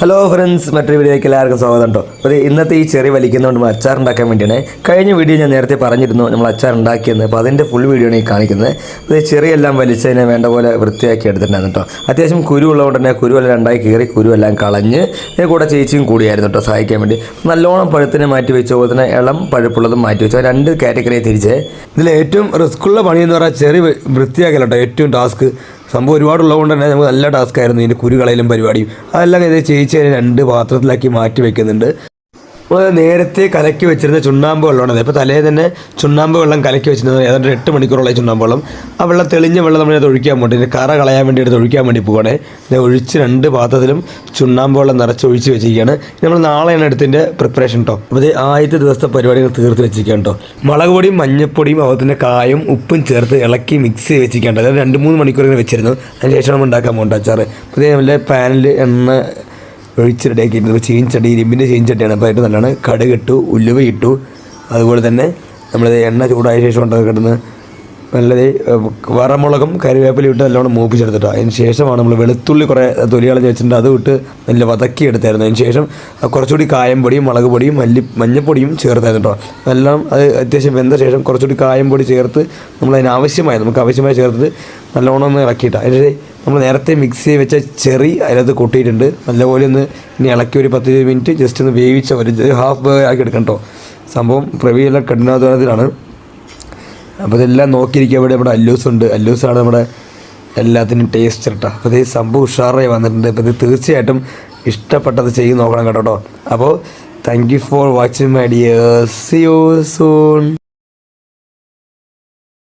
Hello friends, മറ്റൊരു വീഡിയോയ്ക്ക് എല്ലാവർക്കും സ്വാഗതം കേട്ടോ. അപ്പോൾ ഇന്നത്തെ ഈ ചെറി വലിക്കുന്നതുകൊണ്ട് നമ്മൾ അച്ചാർ ഉണ്ടാക്കാൻ വേണ്ടിയാണ്. കഴിഞ്ഞ വീഡിയോ ഞാൻ നേരത്തെ പറഞ്ഞിരുന്നു നമ്മൾ അച്ചാർ ഉണ്ടാക്കിയെന്ന്. അപ്പോൾ അതിൻ്റെ ഫുൾ വീഡിയോ ആണ് ഈ കാണിക്കുന്നത്. അപ്പോൾ ഈ ചെറിയെല്ലാം വലിച്ചതിനെ വേണ്ട പോലെ വൃത്തിയാക്കി എടുത്തിട്ടുണ്ടായിരുന്നു കേട്ടോ. അത്യാവശ്യം കുരു ഉള്ളതുകൊണ്ട് തന്നെ കുരുവെല്ലാം രണ്ടായി കീറി കുരുവെല്ലാം കളഞ്ഞ് ഇതിന് കൂടെ ചേച്ചിയും കൂടിയായിരുന്നു കേട്ടോ സഹായിക്കാൻ വേണ്ടി. നല്ലോണം പഴുത്തിനെ മാറ്റി വെച്ച പോലെ തന്നെ ഇളം പഴുപ്പുള്ളതും മാറ്റി വെച്ചു. രണ്ട് കാറ്റഗറിയെ തിരിച്ച് ഇതിൽ ഏറ്റവും റിസ്ക്കുള്ള പണിയെന്ന് പറഞ്ഞാൽ ചെറി വൃത്തിയാക്കല കേട്ടോ. ഏറ്റവും ടാസ്ക് സംഭവം ഒരുപാടുള്ളതുകൊണ്ട് തന്നെ നമുക്ക് നല്ല ടാസ്ക് ആയിരുന്നു ഇതിൻ്റെ കുരുകളയിലും പരിപാടിയും. അതെല്ലാം ഇത് ചേച്ചി അതിന് രണ്ട് പാത്രത്തിലാക്കി മാറ്റി വെക്കുന്നുണ്ട്. നമ്മൾ നേരത്തെ കലക്കി വെച്ചിരുന്ന ചുണ്ണാമ്പ് വെള്ളമാണ്. ഇപ്പോൾ തലേ തന്നെ ചുണ്ണാമ്പ് വെള്ളം കലക്കി വെച്ചിരുന്നത് ഏതാണ്ട് 8 മണിക്കൂറുള്ള ചുണ്ണാമ്പ് വെള്ളം. ആ വെള്ളം തെളിഞ്ഞ വെള്ളം നമ്മളത് ഒഴിക്കാൻ വേണ്ടി ഇതിൻ്റെ കറ കളയാൻ വേണ്ടി എടുത്ത് ഒഴിക്കാൻ വേണ്ടി പോവുകയാണ്. ഇത് ഒഴിച്ച് 2 പാത്രത്തിലും ചുണ്ണാമ്പ് വെള്ളം നിറച്ച് ഒഴിച്ച് വെച്ചിരിക്കുകയാണ്. നമ്മൾ നാളെയാണ് എടുത്തതിൻ്റെ പ്രിപ്പറേഷൻ കേട്ടോ. അപ്പോൾ ഇത് ആദ്യത്തെ ദിവസത്തെ പരിപാടികൾ തീർത്ത് വെച്ചിരിക്കുകയാണ് കേട്ടോ. മുളക് പൊടിയും മഞ്ഞപ്പൊടിയും അതുപോലെ കായും ഉപ്പും ചേർത്ത് ഇളക്കി മിക്സ് ചെയ്ത് വെച്ചിരിക്കേണ്ടത്. അതായത് 2-3 മണിക്കൂർ ഇങ്ങനെ വെച്ചിരുന്നു. അതിന് ശേഷം നമ്മൾ ഉണ്ടാക്കാൻ പോകുന്നുണ്ട് അച്ചാർ. അപ്പോൾ ഇത് നമ്മുടെ പാനിൽ എണ്ണ ഒഴിച്ച് റെഡിയാക്കിയിട്ട് ചീഞ്ചട്ടി, ഇരുമ്പിൻ്റെ ചീഞ്ചട്ടിയാണ്. അപ്പോൾ ആയിട്ട് നല്ലതാണ്. കടുകിട്ടു, ഉലുവ ഇട്ടു, അതുപോലെ തന്നെ നമ്മളിത് എണ്ണ ചൂടായ ശേഷം ഉണ്ടാക്കി കിടന്ന് നല്ലത് വറമുളകും കറിവേപ്പിലയും ഇട്ട് നല്ലോണം മൂപ്പിച്ചെടുത്തിട്ടോ. അതിന് ശേഷമാണ് നമ്മൾ വെളുത്തുള്ളി കുറേ തൊലി കളഞ്ഞ് വെച്ചിട്ടുണ്ട്, അത് ഇട്ട് നല്ല വതക്കി എടുത്തായിരുന്നു. അതിന് ശേഷം കുറച്ചുകൂടി കായം പൊടിയും മുളക് പൊടിയും മഞ്ഞപ്പൊടിയും ചേർത്തായിരുന്നു കേട്ടോ. എല്ലാം അത് അത്യാവശ്യം വെന്ത ശേഷം കുറച്ചുകൂടി കായം പൊടി ചേർത്ത് നമുക്ക് ആവശ്യമായി ചേർത്തിട്ട് നല്ലോണം ഒന്ന് ഇളക്കിയിട്ട് അതിന് നമ്മൾ നേരത്തെ മിക്സ് ചെയ്ത് വെച്ച ചെറി അതിനകത്ത് കൊട്ടിയിട്ടുണ്ട്. നല്ലപോലെ ഒന്ന് ഇനി ഇളക്കി ഒരു 10-20 മിനിറ്റ് ജസ്റ്റ് ഒന്ന് വേവിച്ച ഒരു ഹാഫ് ബോയിൽ ആക്കി എടുക്കണം കേട്ടോ. സംഭവം പ്രവിയെല്ലാം കഠിനാധ്വാനത്തിലാണ്. അപ്പോൾ ഇതെല്ലാം നോക്കിയിരിക്കുക. ഇവിടെ നമ്മുടെ അല്ലൂസാണ് നമ്മുടെ എല്ലാത്തിനും ടേസ്റ്റ് കേട്ടോ. അപ്പോൾ ഇത് സംഭവം ഉഷാറായി വന്നിട്ടുണ്ട്. അപ്പോൾ ഇത് തീർച്ചയായിട്ടും ഇഷ്ടപ്പെട്ടത് ചെയ്ത് നോക്കണം കേട്ടോ. അപ്പോൾ thank you for watching my dear. See you soon.